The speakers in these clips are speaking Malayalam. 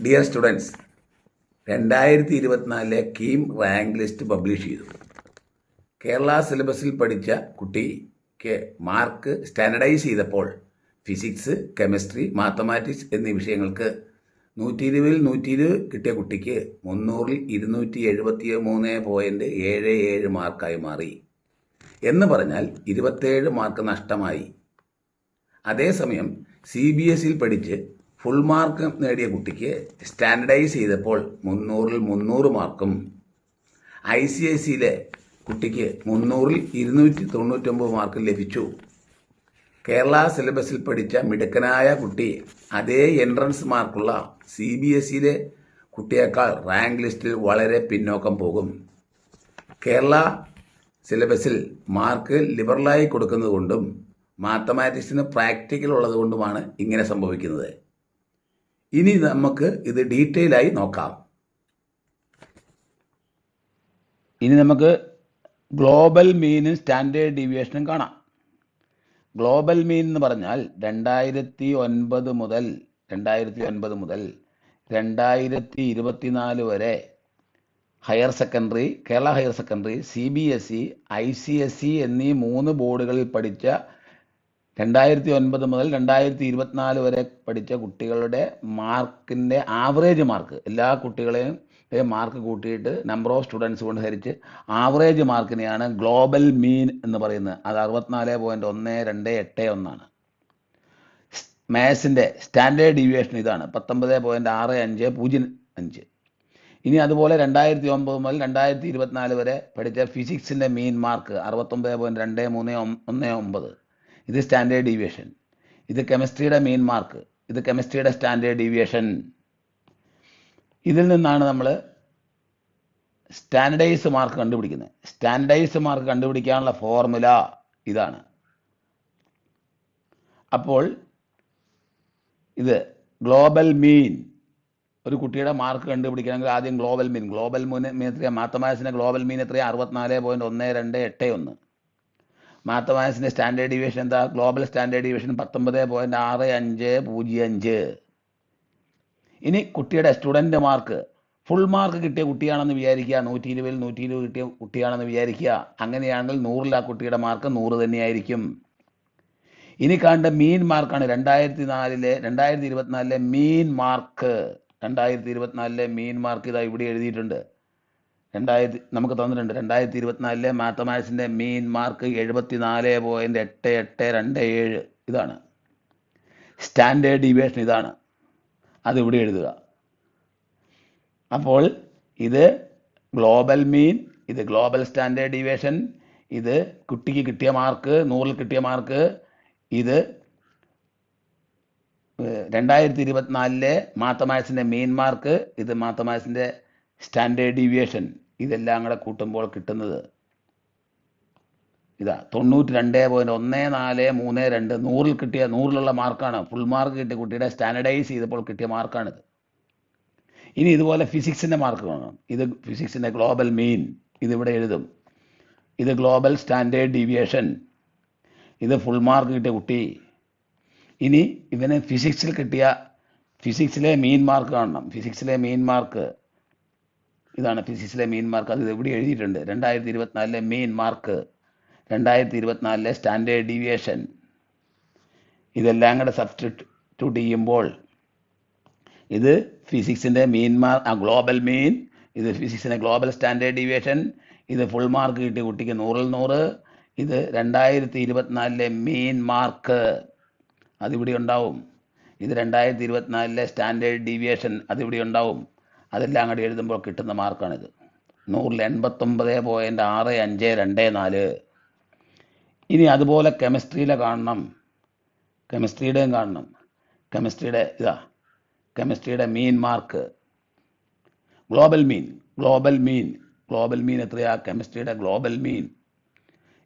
Dear students, 2024 KEAM rank list publish ചെയ്തു. കേരള സിലബസിൽ പഠിച്ച കുട്ടിക്ക് മാർക്ക് സ്റ്റാൻഡർഡൈസ് ചെയ്തപ്പോൾ ഫിസിക്സ്, കെമിസ്ട്രി, മാത്തമാറ്റിക്സ് എന്നീ വിഷയങ്ങൾക്ക് 120-ൽ 120 കിട്ടിയ കുട്ടിക്ക് 300-ൽ 273.77 മാർക്കായി മാറി. എന്ന് പറഞ്ഞാൽ 27 മാർക്ക് നഷ്ടമായി. അതേസമയം CBSEയിൽ പഠിച്ച് ഫുൾ മാർക്ക് നേടിയ കുട്ടിക്ക് സ്റ്റാൻഡർഡൈസ് ചെയ്തപ്പോൾ 300-ൽ 300 മാർക്കും, ICSEയിലെ കുട്ടിക്ക് 300-ൽ 299 മാർക്കും ലഭിച്ചു. കേരള സിലബസിൽ പഠിച്ച മിടുക്കനായ കുട്ടി അതേ എൻട്രൻസ് മാർക്കുള്ള CBSEയിലെ കുട്ടിയേക്കാൾ റാങ്ക് ലിസ്റ്റിൽ വളരെ പിന്നോക്കം പോകും. കേരള സിലബസിൽ മാർക്ക് ലിബറലായി കൊടുക്കുന്നതുകൊണ്ടും മാത്തമാറ്റിക്സിന് പ്രാക്ടിക്കൽ ഉള്ളതുകൊണ്ടുമാണ് ഇങ്ങനെ സംഭവിക്കുന്നത്. ഇനി നമുക്ക് ഇത് ഡീറ്റെയിൽ ആയി നോക്കാം. ഇനി നമുക്ക് ഗ്ലോബൽ മീനും സ്റ്റാൻഡേർഡ് ഡീവിയേഷനും കാണാം. ഗ്ലോബൽ മീൻ എന്ന് പറഞ്ഞാൽ 2009 മുതൽ 2024 വരെ higher secondary, Kerala higher secondary, CBSE, ICSE എന്നീ 3 ബോർഡുകളിൽ പഠിച്ച 2009 മുതൽ 2024 വരെ പഠിച്ച കുട്ടികളുടെ മാർക്കിൻ്റെ ആവറേജ് മാർക്ക്, എല്ലാ കുട്ടികളെയും മാർക്ക് കൂട്ടിയിട്ട് നമ്പർ ഓഫ് സ്റ്റുഡൻസ് കൊണ്ട് ഹരിച്ച് ആവറേജ് മാർക്കിനെയാണ് ഗ്ലോബൽ മീൻ എന്ന് പറയുന്നത്. അത് 64.1281 മാത്സിൻ്റെ സ്റ്റാൻഡേർഡ് ഡീവിയേഷൻ ഇതാണ്, 19.6505. ഇനി അതുപോലെ 2009 മുതൽ 2024 വരെ പഠിച്ച ഫിസിക്സിൻ്റെ മീൻ മാർക്ക് 69.2319. ഇത് സ്റ്റാൻഡേർഡ് ഡീവിയേഷൻ. ഇത് കെമിസ്ട്രിയുടെ മീൻ മാർക്ക്, ഇത് കെമിസ്ട്രിയുടെ സ്റ്റാൻഡേർഡ് ഡീവിയേഷൻ. ഇതിൽ നിന്നാണ് നമ്മൾ സ്റ്റാൻഡർഡൈസ് മാർക്ക് കണ്ടുപിടിക്കുന്നത്. സ്റ്റാൻഡർഡൈസ് മാർക്ക് കണ്ടുപിടിക്കാനുള്ള ഫോർമുല ഇതാണ്. അപ്പോൾ ഇത് ഗ്ലോബൽ മീൻ, ഒരു കുട്ടിയുടെ മാർക്ക് കണ്ടുപിടിക്കണമെങ്കിൽ ആദ്യം ഗ്ലോബൽ മീൻ എത്രയാണ്? മാത്തമാറ്റിക്സിൻ്റെ ഗ്ലോബൽ മീൻ എത്രയാണ്? 64.1281. മാത്തമാറ്റിക്സിൻ്റെ സ്റ്റാൻഡേർഡ് ഡീവിയേഷൻ എന്താ? Global standard deviation 19.6505. ഇനി കുട്ടിയുടെ സ്റ്റുഡൻറ്റ് മാർക്ക്, ഫുൾ മാർക്ക് കിട്ടിയ കുട്ടിയാണെന്ന് വിചാരിക്കുക, 120-ൽ 120 കിട്ടിയ കുട്ടിയാണെന്ന് വിചാരിക്കുക. അങ്ങനെയാണെങ്കിൽ 100-ൽ ആ കുട്ടിയുടെ മാർക്ക് 100 തന്നെയായിരിക്കും. ഇനി കാണേണ്ട മീൻ മാർക്കാണ് 2024-ലെ മീൻ മാർക്ക്. 2024-ലെ മീൻ മാർക്ക് ഇതാ ഇവിടെ എഴുതിയിട്ടുണ്ട്. നമുക്ക് തന്നിട്ടുണ്ട്. 2024-ലെ മാത്തമാറ്റിക്സിൻ്റെ മീൻ മാർക്ക് 74.8827. ഇതാണ് സ്റ്റാൻഡേർഡ് ഡീവിയേഷൻ, ഇതാണ്. അതിവിടെ എഴുതുക. അപ്പോൾ ഇത് ഗ്ലോബൽ മീൻ, ഇത് ഗ്ലോബൽ സ്റ്റാൻഡേർഡ് ഡീവിയേഷൻ, ഇത് കുട്ടിക്ക് കിട്ടിയ മാർക്ക്, 100-ൽ കിട്ടിയ മാർക്ക്. ഇത് 2024-ലെ മാത്തമാറ്റിക്സിൻ്റെ മീൻ മാർക്ക്, ഇത് മാത്തമാറ്റിക്സിൻ്റെ സ്റ്റാൻഡേർഡ് ഡീവിയേഷൻ. ഇതെല്ലാം കൂടെ കൂട്ടുമ്പോൾ കിട്ടുന്നത് ഇതാ 92.1432. 100-ൽ കിട്ടിയ 100-ലുള്ള മാർക്കാണ്. ഫുൾ മാർക്ക് കിട്ടിയ കുട്ടിയുടെ സ്റ്റാൻഡർഡൈസ് ചെയ്തപ്പോൾ കിട്ടിയ മാർക്കാണിത്. ഇനി ഇതുപോലെ ഫിസിക്സിൻ്റെ മാർക്ക് കാണണം. ഇത് ഫിസിക്സിൻ്റെ ഗ്ലോബൽ മീൻ, ഇതിവിടെ എഴുതും. ഇത് ഗ്ലോബൽ സ്റ്റാൻഡേർഡ് ഡീവിയേഷൻ, ഇത് ഫുൾ മാർക്ക് കിട്ടിയ കുട്ടി. ഇനി ഇവന് ഫിസിക്സിലെ മീൻ മാർക്ക് കാണണം. ഫിസിക്സിലെ മീൻ മാർക്ക് ഇതാണ്. ഫിസിക്സിലെ മീൻ മാർക്ക് അത് ഇവിടെ എഴുതിയിട്ടുണ്ട്. 2024-ലെ മീൻ മാർക്ക്, 2024-ലെ സ്റ്റാൻഡേർഡ് ഡീവിയേഷൻ. ഇതെല്ലാം കൂടെ സബ്സ്റ്റിറ്റ്യൂട്ട് ചെയ്യുമ്പോൾ ഇത് ഫിസിക്സിൻ്റെ മീൻ മാർക്ക്, ഗ്ലോബൽ മീൻ, ഇത് ഫിസിക്സിൻ്റെ ഗ്ലോബൽ സ്റ്റാൻഡേർഡ് ഡീവിയേഷൻ, ഇത് ഫുൾ മാർക്ക് കിട്ടിയ കുട്ടിക്ക് 100-ൽ 100. ഇത് 2024-ലെ മീൻ മാർക്ക്, അതിവിടെ ഉണ്ടാവും. ഇത് 2024-ലെ സ്റ്റാൻഡേർഡ് ഡീവിയേഷൻ, അതിവിടെ ഉണ്ടാവും. അതെല്ലാം കൂടി എഴുതുമ്പോൾ കിട്ടുന്ന മാർക്കാണിത്. 100-ൽ 89.6524. ഇനി അതുപോലെ കെമിസ്ട്രിയിലെ കാണണം, കെമിസ്ട്രിയുടെയും കാണണം. കെമിസ്ട്രിയുടെ മീൻ മാർക്ക്, ഗ്ലോബൽ മീൻ എത്രയാ? കെമിസ്ട്രിയുടെ ഗ്ലോബൽ മീൻ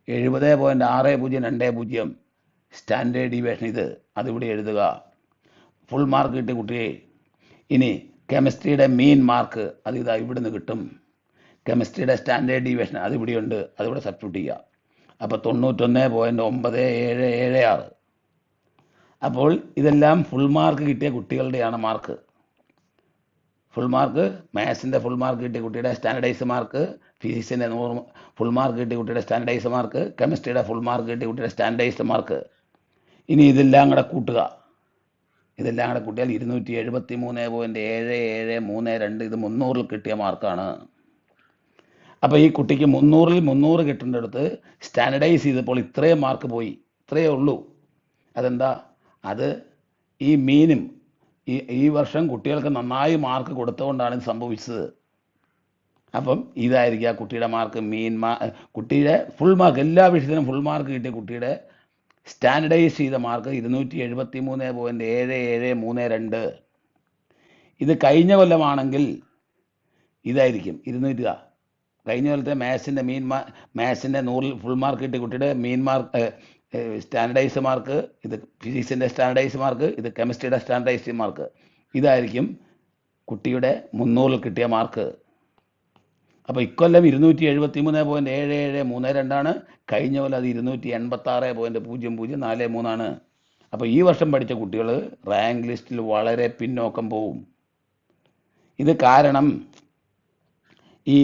70.6020. സ്റ്റാൻഡേർഡ് ഡീവിയേഷൻ ഇത്, അതിവിടെ എഴുതുക. ഫുൾ മാർക്ക് കിട്ടിയ കുട്ടിയെ. ഇനി കെമിസ്ട്രിയുടെ മീൻ മാർക്ക്, അത് ഇതാ ഇവിടുന്ന് കിട്ടും. കെമിസ്ട്രിയുടെ സ്റ്റാൻഡേർഡ് ഡീവിയേഷൻ അതിവിടെയുണ്ട്, അതിവിടെ സബ്സ്റ്റിറ്റ്യൂട്ട് ചെയ്യുക. അപ്പോൾ 91.9776. അപ്പോൾ ഇതെല്ലാം ഫുൾ മാർക്ക് കിട്ടിയ കുട്ടികളുടെയാണ് മാർക്ക്. ഫുൾ മാർക്ക്, മാത്സിൻ്റെ ഫുൾ മാർക്ക് കിട്ടിയ കുട്ടിയുടെ സ്റ്റാൻഡർഡൈസ് മാർക്ക്, ഫിസിക്സിൻ്റെ ഫുൾ മാർക്ക് കിട്ടിയ കുട്ടിയുടെ സ്റ്റാൻഡർഡൈസ് മാർക്ക്, കെമിസ്ട്രിയുടെ ഫുൾ മാർക്ക് കിട്ടിയ കുട്ടിയുടെ സ്റ്റാൻഡർഡൈസ് മാർക്ക്. ഇനി ഇതെല്ലാം കൂടെ കൂട്ടുക. ഇതെല്ലാം കൂടെ കൂട്ടിയാൽ 273.7732, ഇത് 300-ൽ കിട്ടിയ മാർക്കാണ്. അപ്പോൾ ഈ കുട്ടിക്ക് 300-ൽ 300 കിട്ടേണ്ടടുത്ത് സ്റ്റാൻഡർഡൈസ് ചെയ്തപ്പോൾ ഇത്രയും മാർക്ക് പോയി. ഇത്രയേ ഉള്ളൂ. അതെന്താ? അത് ഈ മീനും ഈ വർഷം കുട്ടികൾക്ക് നന്നായി മാർക്ക് കൊടുത്തുകൊണ്ടാണ് ഇത് സംഭവിച്ചത്. അപ്പം ഇതായിരിക്കും ആ കുട്ടിയുടെ മാർക്ക്. കുട്ടിയുടെ ഫുൾ മാർക്ക്, എല്ലാ വിഷയത്തിനും ഫുൾ മാർക്ക് കിട്ടിയ കുട്ടിയുടെ സ്റ്റാൻഡർഡൈസ് ചെയ്ത മാർക്ക് 273.7732. ഇത് കഴിഞ്ഞ കൊല്ലമാണെങ്കിൽ ഇതായിരിക്കും 200. കഴിഞ്ഞ കൊല്ലത്തെ മാത്സിൻ്റെ മാത്സിൻ്റെ 100-ൽ ഫുൾ മാർക്ക് കിട്ടിയ കുട്ടിയുടെ സ്റ്റാൻഡർഡൈസ് മാർക്ക്, ഇത് ഫിസിക്സിൻ്റെ സ്റ്റാൻഡർഡൈസ് മാർക്ക്, ഇത് കെമിസ്ട്രിയുടെ സ്റ്റാൻഡർഡൈസ് മാർക്ക്. ഇതായിരിക്കും കുട്ടിയുടെ 300-ൽ കിട്ടിയ മാർക്ക്. അപ്പോൾ ഇക്കൊല്ലം 273.7732 കഴിഞ്ഞ കൊല്ലം അത് 286.0043. അപ്പോൾ ഈ വർഷം പഠിച്ച കുട്ടികൾ റാങ്ക് ലിസ്റ്റിൽ വളരെ പിന്നോക്കം പോവും. ഇത് കാരണം ഈ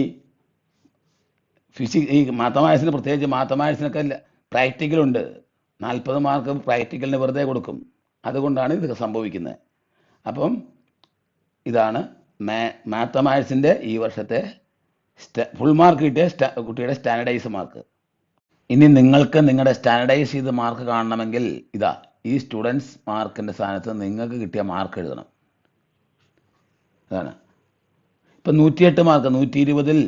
മാത്തമാറ്റിക്സിന്, പ്രത്യേകിച്ച് മാത്തമാറ്റിക്സിനൊക്കെ പ്രാക്ടിക്കലുണ്ട്. 40 മാർക്ക് പ്രാക്ടിക്കലിന് വെറുതെ കൊടുക്കും. അതുകൊണ്ടാണ് ഇത് സംഭവിക്കുന്നത്. അപ്പം ഇതാണ് മാത്തമാറ്റിക്സിൻ്റെ ഈ വർഷത്തെ ഫുൾ മാർക്ക് കിട്ടിയ കുട്ടിയുടെ സ്റ്റാൻഡർഡൈസ് മാർക്ക്. ഇനി നിങ്ങൾക്ക് നിങ്ങളുടെ സ്റ്റാൻഡർഡൈസ് ചെയ്ത് മാർക്ക് കാണണമെങ്കിൽ ഇതാ ഈ സ്റ്റുഡൻസ് മാർക്കിൻ്റെ സ്ഥാനത്ത് നിങ്ങൾക്ക് കിട്ടിയ മാർക്ക് എഴുതണം. അതാണ്. ഇപ്പം 108 മാർക്ക്, 120-ൽ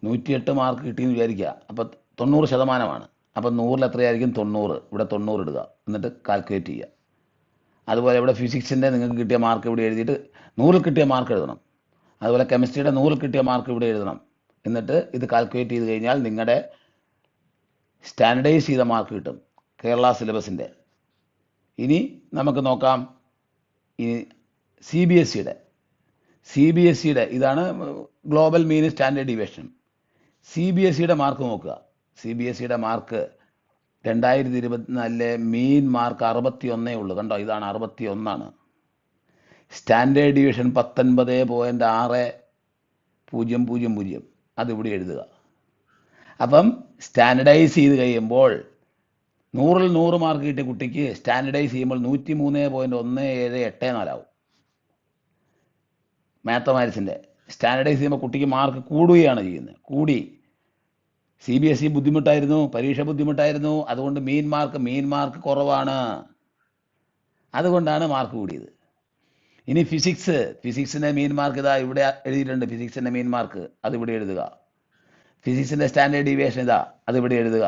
108 മാർക്ക് കിട്ടിയെന്ന് വിചാരിക്കുക. അപ്പോൾ 90%. അപ്പം 100-ൽ എത്രയായിരിക്കും? 90. ഇവിടെ 90 ഇടുക, എന്നിട്ട് കാൽക്കുലേറ്റ് ചെയ്യുക. അതുപോലെ ഇവിടെ ഫിസിക്സിൻ്റെ നിങ്ങൾക്ക് കിട്ടിയ മാർക്ക് ഇവിടെ എഴുതിയിട്ട് 100-ൽ കിട്ടിയ മാർക്ക് എഴുതണം. അതുപോലെ കെമിസ്ട്രിയുടെ 100-ൽ കിട്ടിയ മാർക്ക് ഇവിടെ എഴുതണം. എന്നിട്ട് ഇത് കാൽക്കുലേറ്റ് ചെയ്ത് കഴിഞ്ഞാൽ നിങ്ങളുടെ സ്റ്റാൻഡർഡൈസ് ചെയ്ത മാർക്ക് കിട്ടും, കേരള സിലബസിൻ്റെ. ഇനി നമുക്ക് നോക്കാം ഈ CBSE-യുടെ ഇതാണ് ഗ്ലോബൽ മീൻ സ്റ്റാൻഡേർഡ് ഡീവിയേഷൻ. CBSE-യുടെ മാർക്ക് നോക്കുക. CBSE-യുടെ മാർക്ക് 2024 മീൻ മാർക്ക് 61 ഉള്ളൂ. കണ്ടോ, ഇതാണ് 61. Standard deviation 19.6000. അതിവിടെ എഴുതുക. അപ്പം സ്റ്റാൻഡർഡൈസ് ചെയ്ത് കഴിയുമ്പോൾ 100-ൽ 100 മാർക്ക് കിട്ടിയ കുട്ടിക്ക് സ്റ്റാൻഡർഡൈസ് ചെയ്യുമ്പോൾ 103.1784 ആവും. മാത്തമാറ്റിക്സിൻ്റെ സ്റ്റാൻഡർഡൈസ് ചെയ്യുമ്പോൾ കുട്ടിക്ക് മാർക്ക് കൂടുകയാണ് ചെയ്യുന്നത്. CBSE ബുദ്ധിമുട്ടായിരുന്നു, പരീക്ഷ ബുദ്ധിമുട്ടായിരുന്നു. അതുകൊണ്ട് മീൻ മാർക്ക് കുറവാണ്. അതുകൊണ്ടാണ് മാർക്ക് കൂടിയത്. ഇനി ഫിസിക്സിൻ്റെ മീൻ മാർക്ക് ഇതാ ഇവിടെ എഴുതിയിട്ടുണ്ട്. ഫിസിക്സിൻ്റെ മീൻ മാർക്ക് അതിവിടെ എഴുതുക. ഫിസിക്സിൻ്റെ സ്റ്റാൻഡേർഡ് ഡീവിയേഷൻ ഇതാ അതിവിടെ എഴുതുക.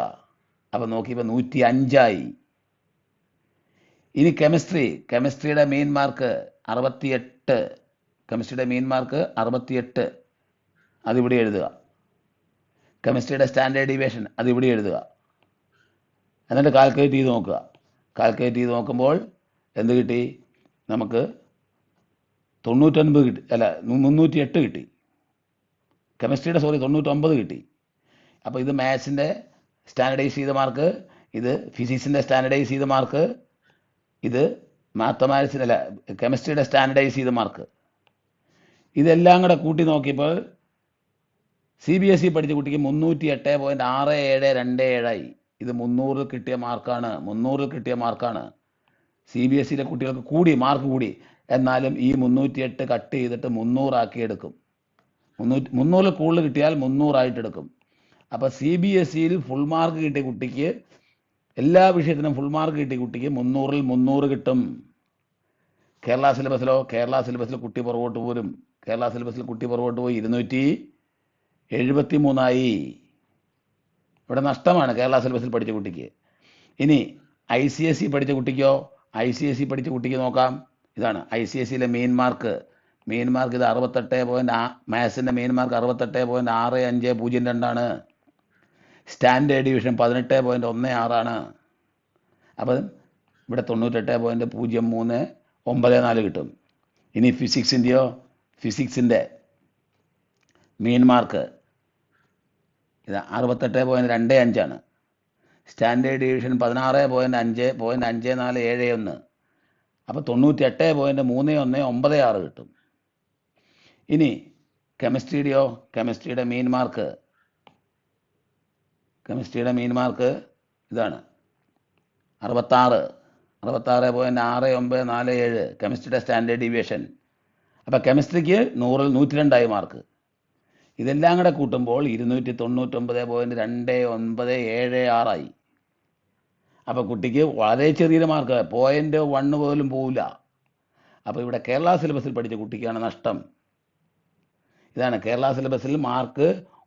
അപ്പം നോക്കിയപ്പോൾ 105 ഇനി കെമിസ്ട്രിയുടെ മീൻ മാർക്ക് 68. കെമിസ്ട്രിയുടെ മീൻ മാർക്ക് 68 അതിവിടെ എഴുതുക. കെമിസ്ട്രിയുടെ സ്റ്റാൻഡേർഡ് ഡീവിയേഷൻ അതിവിടെ എഴുതുക. എന്നിട്ട് കാൽക്കുലേറ്റ് ചെയ്ത് നോക്കുക. കാൽക്കുലേറ്റ് ചെയ്ത് നോക്കുമ്പോൾ എന്ത് കിട്ടി? നമുക്ക് 99 കിട്ടി, അല്ല 308 കിട്ടി. കെമിസ്ട്രിയുടെ 99 കിട്ടി. അപ്പോൾ ഇത് മാത്സിൻ്റെ സ്റ്റാൻഡർഡൈസ് ചെയ്ത മാർക്ക്, ഇത് ഫിസിക്സിൻ്റെ സ്റ്റാൻഡർഡൈസ് ചെയ്ത മാർക്ക്, ഇത് മാത്തമാറ്റിക്സിൻ്റെ കെമിസ്ട്രിയുടെ സ്റ്റാൻഡർഡൈസ് ചെയ്ത മാർക്ക്. ഇതെല്ലാം കൂടെ കൂട്ടി നോക്കിയപ്പോൾ CBSE പഠിച്ച കുട്ടിക്ക് 308.6727 ഇത് 300-ൽ കിട്ടിയ മാർക്കാണ്. 300-ൽ കിട്ടിയ മാർക്കാണ്. CBSE-യിലെ കുട്ടികൾക്ക് മാർക്ക് കൂടി. എന്നാലും ഈ 308 കട്ട് ചെയ്തിട്ട് 300 ആക്കി എടുക്കും. 300-ൽ കൂടുതൽ കിട്ടിയാൽ 300 ആയിട്ട് എടുക്കും. അപ്പോൾ CBSE-യിൽ ഫുൾ മാർക്ക് കിട്ടിയ കുട്ടിക്ക്, എല്ലാ വിഷയത്തിനും ഫുൾ മാർക്ക് കിട്ടിയ കുട്ടിക്ക് 300-ൽ 300 കിട്ടും. കേരള സിലബസിൽ കുട്ടി പുറകോട്ട് പോരും. കേരള സിലബസിൽ കുട്ടി പുറകോട്ട് പോയി 273 ഇവിടെ നഷ്ടമാണ് കേരള സിലബസിൽ പഠിച്ച കുട്ടിക്ക്. ഇനി ICSE പഠിച്ച കുട്ടിക്കോ? ICSE പഠിച്ച കുട്ടിക്ക് നോക്കാം. ഇതാണ് ICSE-യിലെ മെയിൻ മാർക്ക്. ഇത് 68. മാത്സിൻ്റെ മെയിൻ മാർക്ക് 68.6502 സ്റ്റാൻഡേർഡ് ഡിവിഷൻ 18.16 അപ്പം ഇവിടെ 98.0394 കിട്ടും. ഇനി ഫിസിക്സിൻ്റെ മെയിൻ മാർക്ക് ഇത് 68.25 സ്റ്റാൻഡേർഡ് ഡീവിയേഷൻ 16.5.5471. അപ്പോൾ 98.3196 കിട്ടും. ഇനി കെമിസ്ട്രിയുടെയോ, കെമിസ്ട്രിയുടെ മീൻ മാർക്ക് ഇതാണ് 66.6947 കെമിസ്ട്രിയുടെ സ്റ്റാൻഡേർഡ് ഡീവിയേഷൻ. അപ്പോൾ കെമിസ്ട്രിക്ക് 100-ൽ 102 മാർക്ക്. ഇതെല്ലാം കൂടെ കൂട്ടുമ്പോൾ 299.2976 ആയി. അപ്പോൾ കുട്ടിക്ക് വളരെ ചെറിയൊരു മാർക്ക്, 0.1 പോലും പോവില്ല. അപ്പോൾ ഇവിടെ കേരള സിലബസിൽ പഠിച്ച കുട്ടിക്കാണ് നഷ്ടം. ഇതാണ് കേരള സിലബസിൽ മാർക്ക്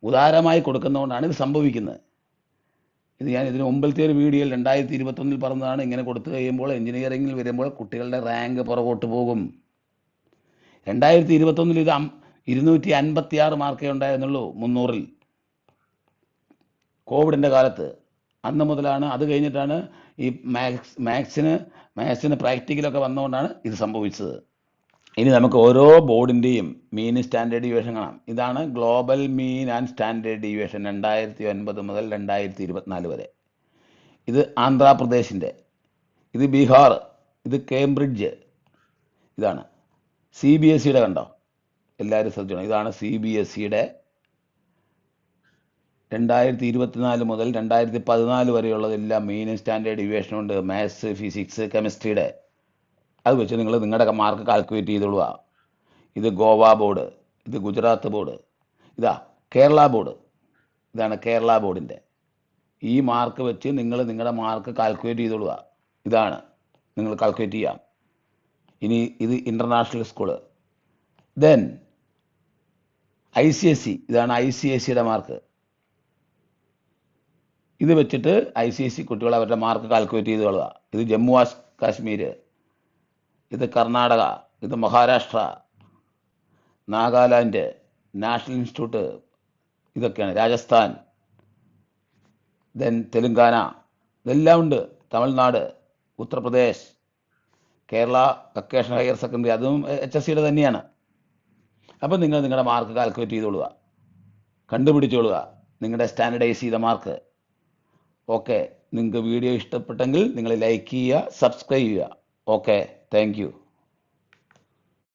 ഉദാരമായി കൊടുക്കുന്നതുകൊണ്ടാണ് ഇത് സംഭവിക്കുന്നത്. ഇത് ഞാൻ ഇതിന് മുമ്പിലത്തെ ഒരു വീഡിയോയിൽ 2021 പറഞ്ഞതാണ്. ഇങ്ങനെ കൊടുത്തു കഴിയുമ്പോൾ എഞ്ചിനീയറിംഗിൽ വരുമ്പോൾ കുട്ടികളുടെ റാങ്ക് പുറകോട്ട് പോകും. 2021 ഇത് 256 മാർക്കേ ഉണ്ടായിരുന്നുള്ളൂ 300-ൽ, കോവിഡിൻ്റെ കാലത്ത്. അന്ന് മുതലാണ്, അത് കഴിഞ്ഞിട്ടാണ് ഈ മാത്സിന് പ്രാക്ടിക്കലൊക്കെ വന്നുകൊണ്ടാണ് ഇത് സംഭവിച്ചത്. ഇനി നമുക്ക് ഓരോ ബോർഡിൻ്റെയും മീൻ സ്റ്റാൻഡേർഡ് ഡീവിയേഷൻ കാണാം. ഇതാണ് global mean and standard deviation 2009 മുതൽ 2024 വരെ. ഇത് ആന്ധ്രാപ്രദേശിൻ്റെ, ഇത് ബീഹാർ, ഇത് കേംബ്രിഡ്ജ്. ഇതാണ് CBSEയുടെ, കണ്ടോ? എല്ലാവരും ശ്രദ്ധിക്കണം. ഇതാണ് CBSEയുടെ 2024 മുതൽ 2014 വരെയുള്ളതെല്ലാം മീൻ സ്റ്റാൻഡേർഡ് ഡീവിയേഷനുണ്ട്. മാത്സ്, ഫിസിക്സ്, കെമിസ്ട്രിയുടെ. അത് വെച്ച് നിങ്ങൾ നിങ്ങളുടെ മാർക്ക് കാൽക്കുലേറ്റ് ചെയ്തോളുക. ഇത് ഗോവ ബോർഡ്, ഇത് ഗുജറാത്ത് ബോർഡ്, ഇതാ കേരള ബോർഡ്. ഇതാണ് കേരള ബോർഡിൻ്റെ. ഈ മാർക്ക് വെച്ച് നിങ്ങൾ നിങ്ങളുടെ മാർക്ക് കാൽക്കുലേറ്റ് ചെയ്തോളുക. ഇതാണ് നിങ്ങൾ കാൽക്കുലേറ്റ് ചെയ്യാം. ഇനി ഇത് ഇൻ്റർനാഷണൽ സ്കൂള്. ദെൻ ICSE, ഇതാണ് ICSEയുടെ മാർക്ക്. ഇത് വെച്ചിട്ട് ICSE കുട്ടികൾ അവരുടെ മാർക്ക് കാൽക്കുലേറ്റ് ചെയ്ത് കൊള്ളുക. ഇത് ജമ്മു കാശ്മീർ, ഇത് കർണാടക, ഇത് മഹാരാഷ്ട്ര, നാഗാലാൻഡ്, നാഷണൽ ഇൻസ്റ്റിറ്റ്യൂട്ട്, ഇതൊക്കെയാണ് രാജസ്ഥാൻ, ദെൻ തെലുങ്കാന, ഇതെല്ലാം ഉണ്ട്. Tamil Nadu, Uttar Pradesh, Kerala vocational higher secondary, അതും HSCയുടെ തന്നെയാണ്. അപ്പോൾ നിങ്ങൾ നിങ്ങളുടെ മാർക്ക് കാൽക്കുലേറ്റ് ചെയ്തോളുക, കണ്ടുപിടിച്ചോളുക നിങ്ങളുടെ സ്റ്റാൻഡർഡൈസ് ചെയ്ത മാർക്ക്. ഓക്കെ, നിങ്ങൾക്ക് വീഡിയോ ഇഷ്ടപ്പെട്ടെങ്കിൽ നിങ്ങൾ ലൈക്ക് ചെയ്യുക, സബ്സ്ക്രൈബ് ചെയ്യുക. Okay, thank you.